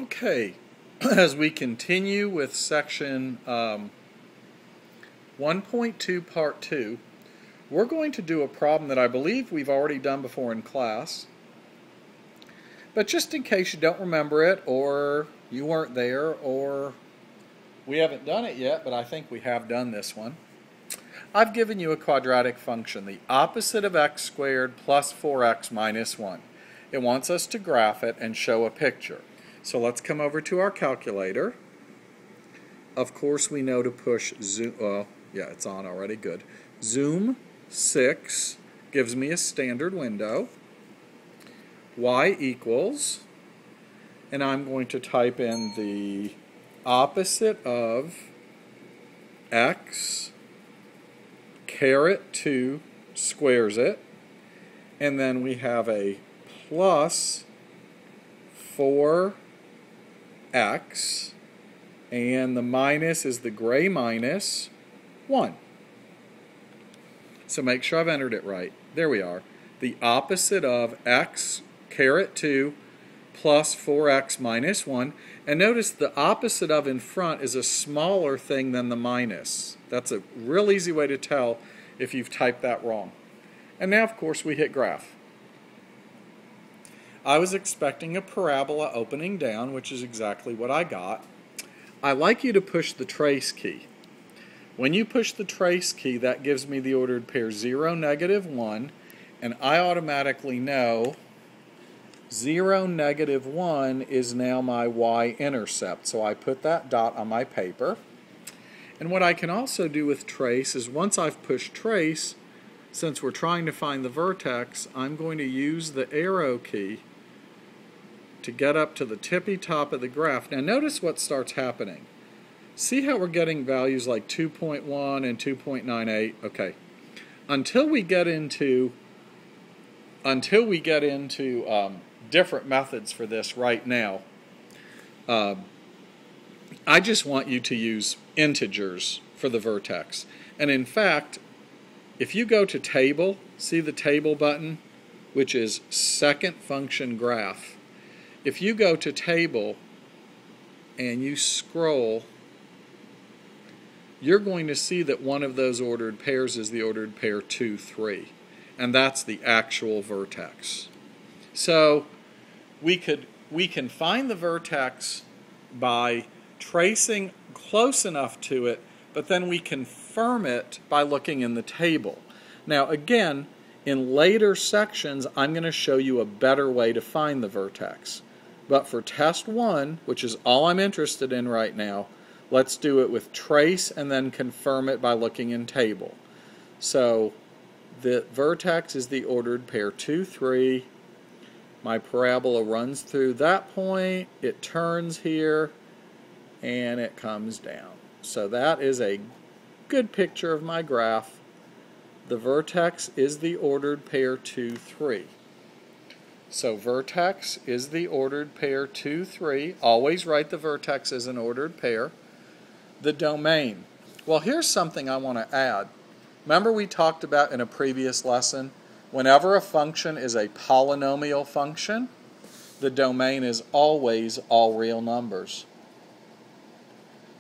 Okay, as we continue with section 1.2 part 2, we're going to do a problem that I believe we've already done before in class. But just in case you don't remember it, or you weren't there, or we haven't done it yet, but I think we have done this one. I've given you a quadratic function, the opposite of x squared plus 4x minus 1. It wants us to graph it and show a picture. So let's come over to our calculator. Of course we know to push zoom, yeah, it's on already, good. Zoom 6 gives me a standard window. Y equals, and I'm going to type in the opposite of x caret 2 squares it, and then we have a plus 4x, and the minus is the gray minus 1. So make sure I've entered it right. There we are. The opposite of x caret 2 plus 4x minus 1. And notice the opposite of in front is a smaller thing than the minus. That's a real easy way to tell if you've typed that wrong. And now, of course, we hit graph. I was expecting a parabola opening down, which is exactly what I got. I like you to push the trace key. When you push the trace key, that gives me the ordered pair 0, negative 1, and I automatically know 0, negative 1 is now my y-intercept. So I put that dot on my paper. And what I can also do with trace is once I've pushed trace, since we're trying to find the vertex, I'm going to use the arrow key to get up to the tippy top of the graph. Now notice what starts happening. See how we're getting values like 2.1 and 2.98? Okay. Until we get into different methods for this right now, I just want you to use integers for the vertex. And in fact, if you go to table, see the table button, which is second function graph. If you go to table and you scroll, you're going to see that one of those ordered pairs is the ordered pair 2, 3. And that's the actual vertex. So we can find the vertex by tracing close enough to it, but then we confirm it by looking in the table. Now again, in later sections, I'm going to show you a better way to find the vertex. But for test 1, which is all I'm interested in right now, let's do it with trace and then confirm it by looking in table. So the vertex is the ordered pair 2, 3. My parabola runs through that point, it turns here, and it comes down. So that is a good picture of my graph. The vertex is the ordered pair 2, 3. So vertex is the ordered pair 2, 3. Always write the vertex as an ordered pair. The domain. Well, here's something I want to add. Remember we talked about in a previous lesson, whenever a function is a polynomial function, the domain is always all real numbers.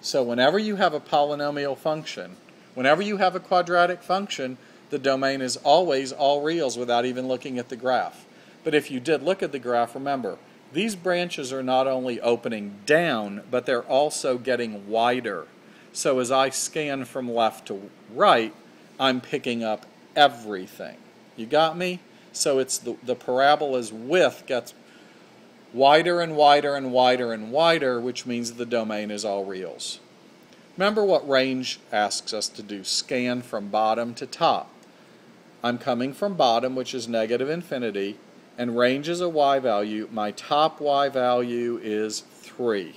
So whenever you have a polynomial function, whenever you have a quadratic function, the domain is always all reals without even looking at the graph. But if you did look at the graph, remember, these branches are not only opening down, but they're also getting wider. So as I scan from left to right, I'm picking up everything. You got me? So it's the parabola's width gets wider and wider and wider and wider, which means the domain is all reals. Remember what range asks us to do, scan from bottom to top. I'm coming from bottom, which is negative infinity, and range is a y value. My top y value is 3.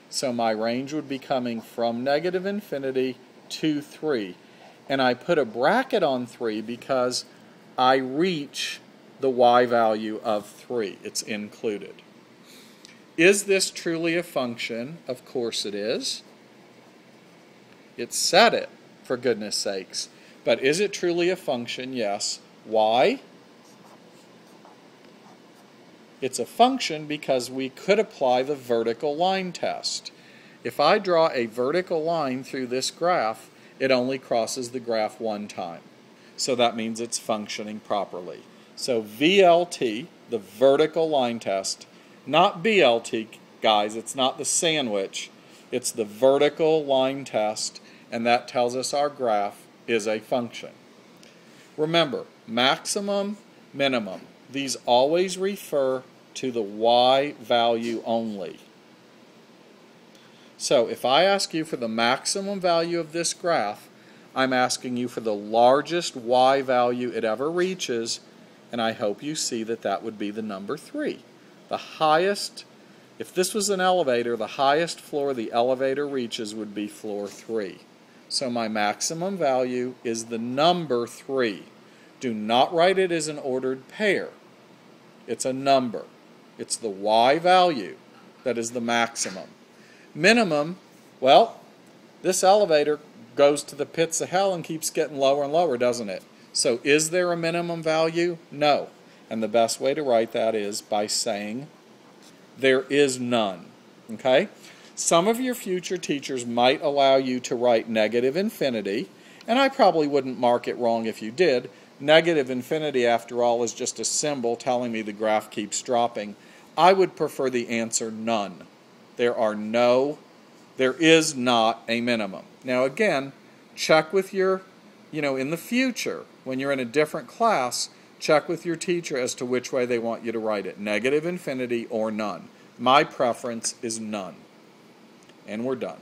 So my range would be coming from negative infinity to 3. And I put a bracket on 3 because I reach the y value of 3. It's included. Is this truly a function? Of course it is. It said it, for goodness sakes. But is it truly a function? Yes. Why? It's a function because we could apply the vertical line test. If I draw a vertical line through this graph, it only crosses the graph one time. So that means it's functioning properly. So VLT, the vertical line test, not BLT, guys, it's not the sandwich, it's the vertical line test, and that tells us our graph is a function. Remember, maximum, minimum, these always refer to the y value only. So if I ask you for the maximum value of this graph, I'm asking you for the largest y value it ever reaches, and I hope you see that that would be the number 3. The highest, if this was an elevator, the highest floor the elevator reaches would be floor 3. So my maximum value is the number 3. Do not write it as an ordered pair. It's a number. It's the y value that is the maximum. Minimum, well, this elevator goes to the pits of hell and keeps getting lower and lower, doesn't it? So is there a minimum value? No. And the best way to write that is by saying there is none. Okay? Some of your future teachers might allow you to write negative infinity, and I probably wouldn't mark it wrong if you did. Negative infinity, after all, is just a symbol telling me the graph keeps dropping. I would prefer the answer none. There is not a minimum. Now again, check with your, in the future, when you're in a different class, check with your teacher as to which way they want you to write it, negative infinity or none. My preference is none. And we're done.